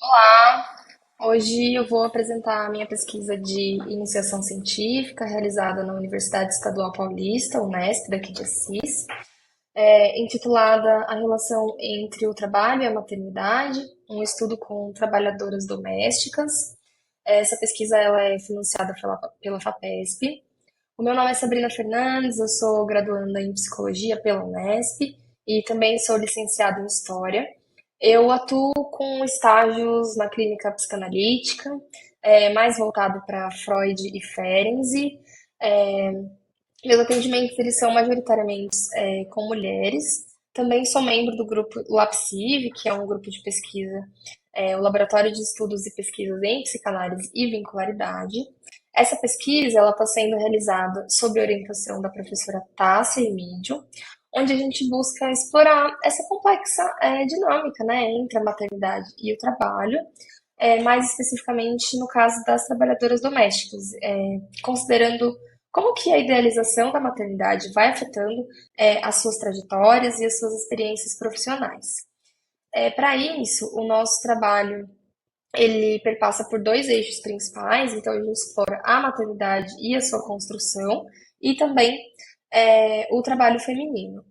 Olá! Hoje eu vou apresentar a minha pesquisa de iniciação científica realizada na Universidade Estadual Paulista, Unesp, daqui de Assis, intitulada A Relação entre o Trabalho e a Maternidade, um estudo com trabalhadoras domésticas. Essa pesquisa ela é financiada pela FAPESP. O meu nome é Sabrina Fernandes, eu sou graduanda em Psicologia pela Unesp e também sou licenciada em História. Eu atuo com estágios na clínica psicanalítica, mais voltado para Freud e Ferenczi. É, Meus atendimentos eles são majoritariamente com mulheres. Também sou membro do grupo LAPSIV, que é um grupo de pesquisa, o Laboratório de Estudos e Pesquisas em Psicanálise e Vincularidade. Essa pesquisa ela está sendo realizada sob orientação da professora Tássia Emídio, onde a gente busca explorar essa complexa dinâmica, né, entre a maternidade e o trabalho, mais especificamente no caso das trabalhadoras domésticas, considerando como que a idealização da maternidade vai afetando as suas trajetórias e as suas experiências profissionais. Para isso, o nosso trabalho ele perpassa por dois eixos principais, então a gente explora a maternidade e a sua construção, e também o trabalho feminino.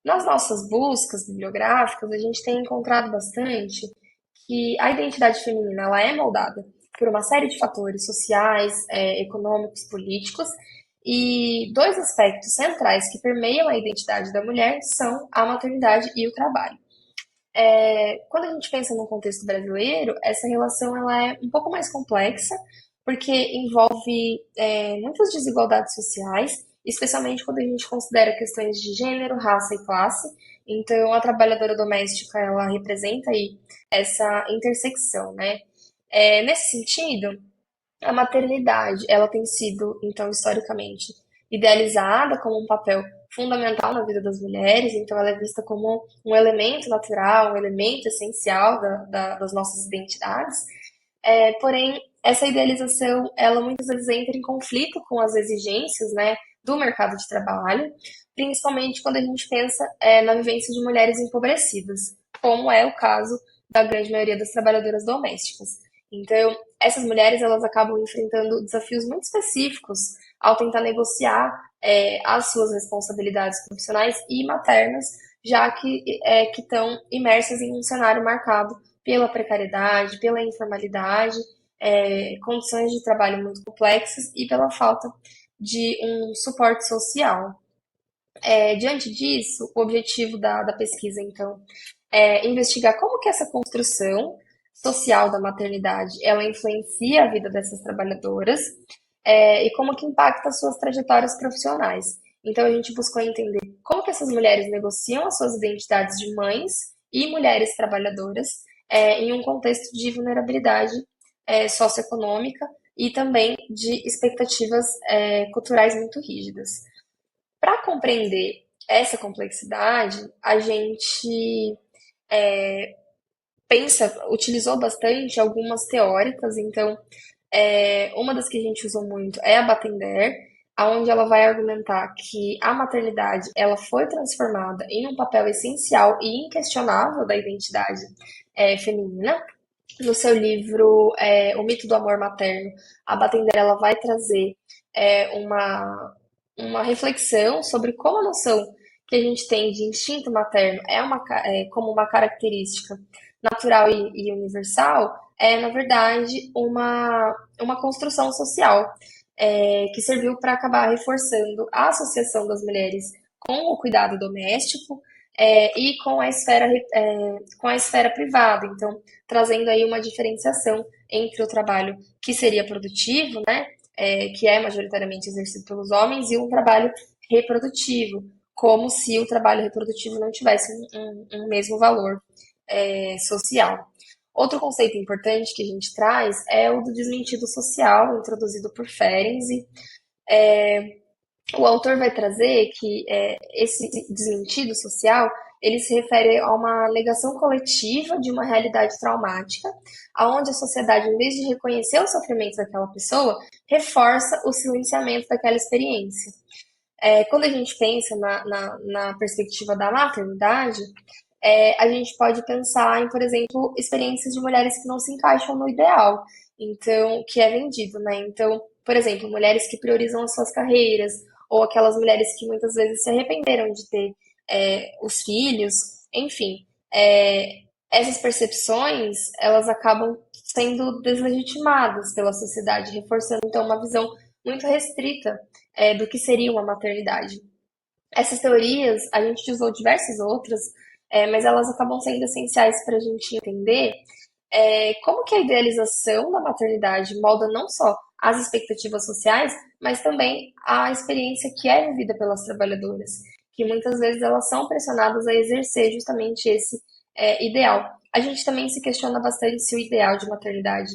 Nas nossas buscas bibliográficas, a gente tem encontrado bastante que a identidade feminina ela é moldada por uma série de fatores sociais, econômicos, políticos, e dois aspectos centrais que permeiam a identidade da mulher são a maternidade e o trabalho. Quando a gente pensa no contexto brasileiro, essa relação ela é um pouco mais complexa, porque envolve muitas desigualdades sociais, especialmente quando a gente considera questões de gênero, raça e classe. Então, a trabalhadora doméstica ela representa aí essa intersecção, né? Nesse sentido, a maternidade, ela tem sido, então, historicamente, idealizada como um papel fundamental na vida das mulheres, então ela é vista como um elemento natural, um elemento essencial das nossas identidades. Porém, essa idealização, ela muitas vezes entra em conflito com as exigências, né, do mercado de trabalho, principalmente quando a gente pensa na vivência de mulheres empobrecidas, como é o caso da grande maioria das trabalhadoras domésticas. Então, essas mulheres elas acabam enfrentando desafios muito específicos ao tentar negociar as suas responsabilidades profissionais e maternas, já que estão imersas em um cenário marcado pela precariedade, pela informalidade, condições de trabalho muito complexas e pela falta de um suporte social. Diante disso, o objetivo da pesquisa, então, é investigar como que essa construção social da maternidade ela influencia a vida dessas trabalhadoras e como que impacta as suas trajetórias profissionais. Então, a gente buscou entender como que essas mulheres negociam as suas identidades de mães e mulheres trabalhadoras em um contexto de vulnerabilidade socioeconômica e também de expectativas culturais muito rígidas. Para compreender essa complexidade, a gente utilizou bastante algumas teóricas, então uma das que a gente usou muito é a Batender, aonde ela vai argumentar que a maternidade ela foi transformada em um papel essencial e inquestionável da identidade feminina. No seu livro O Mito do Amor Materno, a Batender ela vai trazer uma reflexão sobre como a noção que a gente tem de instinto materno como uma característica natural e universal, na verdade, uma construção social que serviu para acabar reforçando a associação das mulheres com o cuidado doméstico e com a esfera privada. Então, trazendo aí uma diferenciação entre o trabalho que seria produtivo, né, que é majoritariamente exercido pelos homens, e um trabalho reprodutivo, como se o trabalho reprodutivo não tivesse um mesmo valor social. Outro conceito importante que a gente traz é o do desmentido social, introduzido por Ferenczi. O autor vai trazer que esse desmentido social ele se refere a uma negação coletiva de uma realidade traumática, aonde a sociedade, em vez de reconhecer os sofrimentos daquela pessoa, reforça o silenciamento daquela experiência. Quando a gente pensa na perspectiva da maternidade, a gente pode pensar em, por exemplo, experiências de mulheres que não se encaixam no ideal, então, que é vendido, né? Então, por exemplo, mulheres que priorizam as suas carreiras, ou aquelas mulheres que muitas vezes se arrependeram de ter os filhos, enfim, essas percepções, elas acabam sendo deslegitimadas pela sociedade, reforçando então uma visão muito restrita do que seria uma maternidade. Essas teorias, a gente usou diversas outras, mas elas acabam sendo essenciais para a gente entender como que a idealização da maternidade molda não só as expectativas sociais, mas também a experiência que é vivida pelas trabalhadoras, que muitas vezes elas são pressionadas a exercer justamente esse ideal. A gente também se questiona bastante se o ideal de maternidade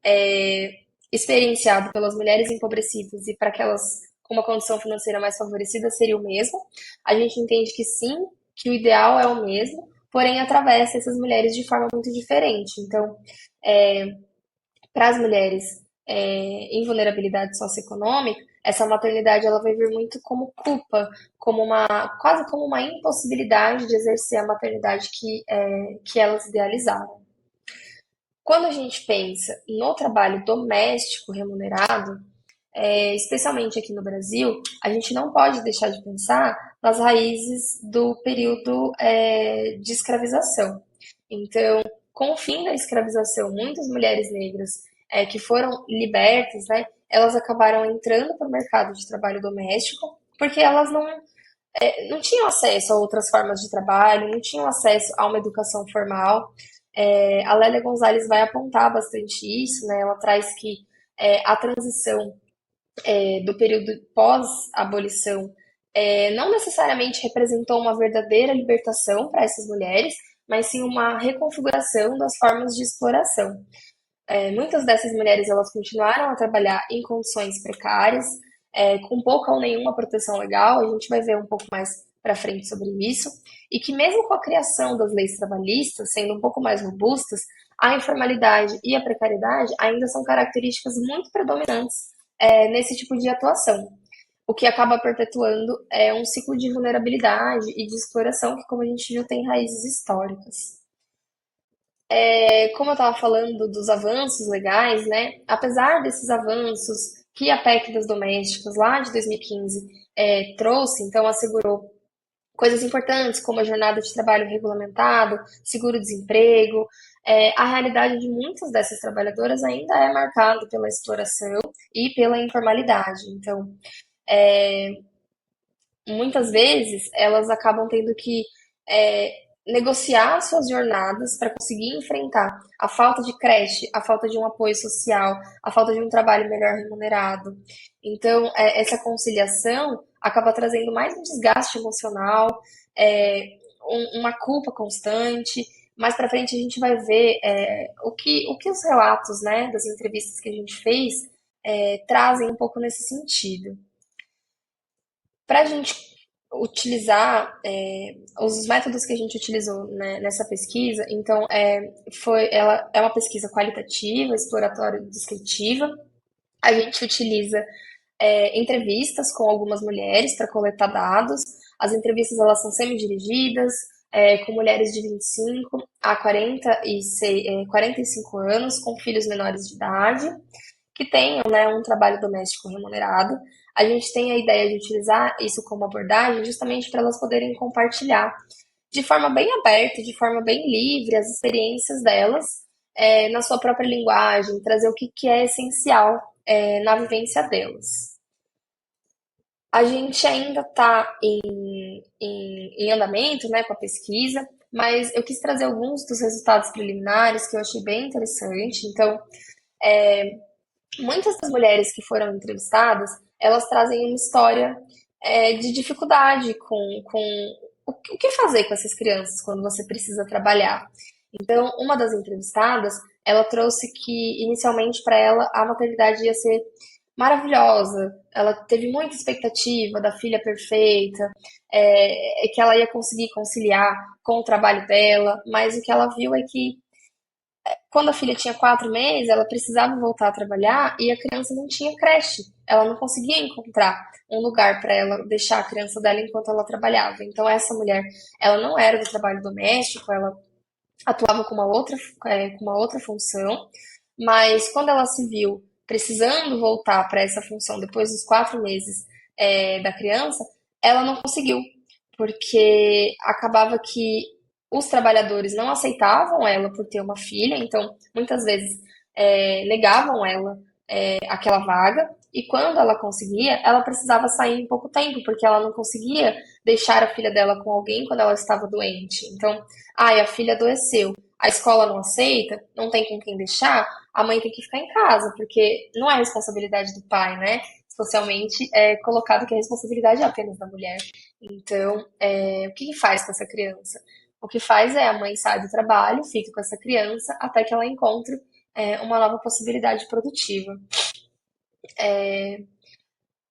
é experienciado pelas mulheres empobrecidas e para aquelas com uma condição financeira mais favorecida seria o mesmo. A gente entende que sim, que o ideal é o mesmo, porém atravessa essas mulheres de forma muito diferente. Então, para as mulheres em vulnerabilidade socioeconômica, essa maternidade ela vai vir muito como culpa, como uma quase como uma impossibilidade de exercer a maternidade que elas idealizavam. Quando a gente pensa no trabalho doméstico remunerado, especialmente aqui no Brasil, a gente não pode deixar de pensar nas raízes do período de escravização. Então, com o fim da escravização, muitas mulheres negras que foram libertas, né, elas acabaram entrando para o mercado de trabalho doméstico, porque elas não tinham acesso a outras formas de trabalho, não tinham acesso a uma educação formal. A Lélia Gonzalez vai apontar bastante isso, né? Ela traz que a transição do período pós-abolição não necessariamente representou uma verdadeira libertação para essas mulheres, mas sim uma reconfiguração das formas de exploração. Muitas dessas mulheres elas continuaram a trabalhar em condições precárias, com pouca ou nenhuma proteção legal, a gente vai ver um pouco mais para frente sobre isso, e que mesmo com a criação das leis trabalhistas sendo um pouco mais robustas, a informalidade e a precariedade ainda são características muito predominantes nesse tipo de atuação, o que acaba perpetuando um ciclo de vulnerabilidade e de exploração que, como a gente viu, tem raízes históricas. Como eu estava falando dos avanços legais, né? Apesar desses avanços que a PEC das domésticas lá de 2015 trouxe, então assegurou coisas importantes como a jornada de trabalho regulamentado, seguro-desemprego, a realidade de muitas dessas trabalhadoras ainda é marcada pela exploração e pela informalidade. Então, muitas vezes elas acabam tendo que é, negociar suas jornadas para conseguir enfrentar a falta de creche, a falta de um apoio social, a falta de um trabalho melhor remunerado. Então, essa conciliação acaba trazendo mais um desgaste emocional, uma culpa constante. Mais para frente a gente vai ver o que os relatos, né, das entrevistas que a gente fez trazem um pouco nesse sentido. Para a gente utilizar os métodos que a gente utilizou, né, nessa pesquisa, então ela é uma pesquisa qualitativa, exploratória, descritiva. A gente utiliza entrevistas com algumas mulheres para coletar dados. As entrevistas elas são semi-dirigidas, com mulheres de 25 a 45 anos, com filhos menores de idade que tenham, né, um trabalho doméstico remunerado. A gente tem a ideia de utilizar isso como abordagem justamente para elas poderem compartilhar de forma bem aberta, de forma bem livre, as experiências delas na sua própria linguagem, trazer o que é essencial na vivência delas. A gente ainda está em andamento né, com a pesquisa, mas eu quis trazer alguns dos resultados preliminares que eu achei bem interessante. Então, muitas das mulheres que foram entrevistadas, elas trazem uma história de dificuldade com o que fazer com essas crianças quando você precisa trabalhar. Então, uma das entrevistadas, ela trouxe que inicialmente para ela a maternidade ia ser maravilhosa. Ela teve muita expectativa da filha perfeita, que ela ia conseguir conciliar com o trabalho dela, mas o que ela viu é que quando a filha tinha 4 meses, ela precisava voltar a trabalhar e a criança não tinha creche. Ela não conseguia encontrar um lugar para ela deixar a criança dela enquanto ela trabalhava. Então, essa mulher, ela não era do trabalho doméstico, ela atuava com uma outra função, mas quando ela se viu precisando voltar para essa função depois dos 4 meses da criança, ela não conseguiu, porque acabava que os trabalhadores não aceitavam ela por ter uma filha, então muitas vezes negavam ela aquela vaga, e quando ela conseguia, ela precisava sair em pouco tempo, porque ela não conseguia deixar a filha dela com alguém quando ela estava doente. Então, ai, a filha adoeceu, a escola não aceita, não tem com quem deixar, a mãe tem que ficar em casa, porque não é responsabilidade do pai, né? Socialmente é colocado que a responsabilidade é apenas da mulher. Então, o que que faz com essa criança? O que faz é a mãe sai do trabalho, fica com essa criança até que ela encontre uma nova possibilidade produtiva.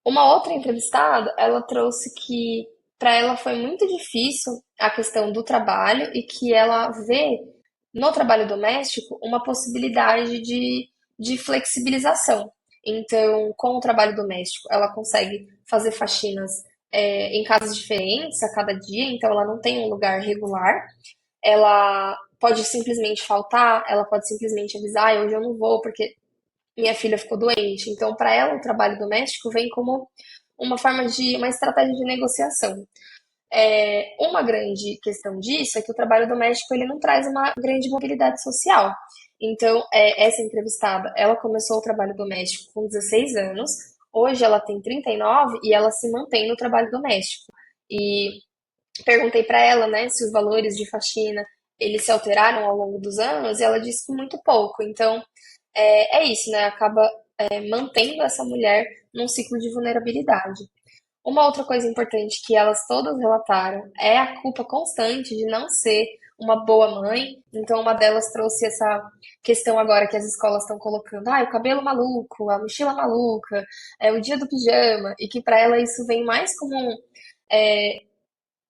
Uma outra entrevistada, ela trouxe que para ela foi muito difícil a questão do trabalho e que ela vê no trabalho doméstico uma possibilidade de flexibilização. Então, com o trabalho doméstico, ela consegue fazer faxinas em casas diferentes a cada dia, então ela não tem um lugar regular. Ela pode simplesmente faltar, ela pode simplesmente avisar, "Ai, hoje eu não vou porque minha filha ficou doente." Então, para ela, o trabalho doméstico vem como uma estratégia de negociação. Uma grande questão disso é que o trabalho doméstico ele não traz uma grande mobilidade social. Então, essa entrevistada, ela começou o trabalho doméstico com 16 anos, hoje ela tem 39 e ela se mantém no trabalho doméstico. E perguntei para ela, né, se os valores de faxina eles se alteraram ao longo dos anos, e ela disse que muito pouco. Então, é isso, né? Acaba mantendo essa mulher num ciclo de vulnerabilidade. Uma outra coisa importante que elas todas relataram é a culpa constante de não ser uma boa mãe. Então, uma delas trouxe essa questão agora que as escolas estão colocando, o cabelo maluco, a mochila maluca, é o dia do pijama, e que para ela isso vem mais como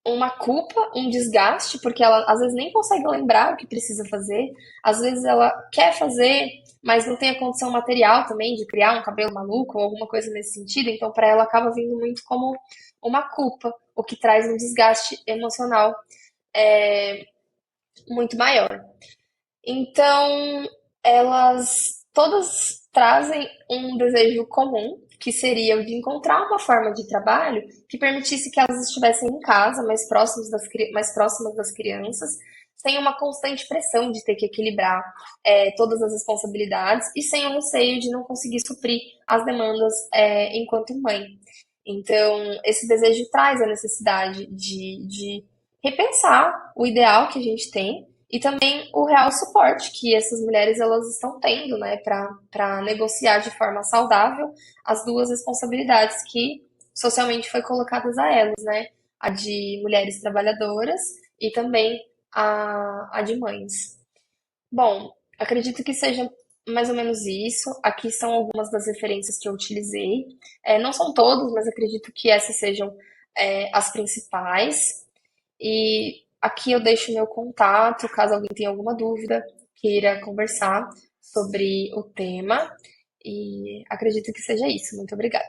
uma culpa, um desgaste, porque ela às vezes nem consegue lembrar o que precisa fazer, às vezes ela quer fazer, mas não tem a condição material também de criar um cabelo maluco ou alguma coisa nesse sentido, então para ela acaba vindo muito como uma culpa, o que traz um desgaste emocional muito maior. Então, elas todas trazem um desejo comum, que seria o de encontrar uma forma de trabalho que permitisse que elas estivessem em casa, mais próximas das crianças, sem uma constante pressão de ter que equilibrar todas as responsabilidades e sem o receio de não conseguir suprir as demandas enquanto mãe. Então, esse desejo traz a necessidade de repensar o ideal que a gente tem e também o real suporte que essas mulheres elas estão tendo, né, para negociar de forma saudável as duas responsabilidades que socialmente foi colocadas a elas, né, a de mulheres trabalhadoras e também a de mães. Bom, acredito que seja mais ou menos isso. Aqui são algumas das referências que eu utilizei. Não são todas, mas acredito que essas sejam as principais. E aqui eu deixo meu contato, caso alguém tenha alguma dúvida, queira conversar sobre o tema. E acredito que seja isso. Muito obrigada.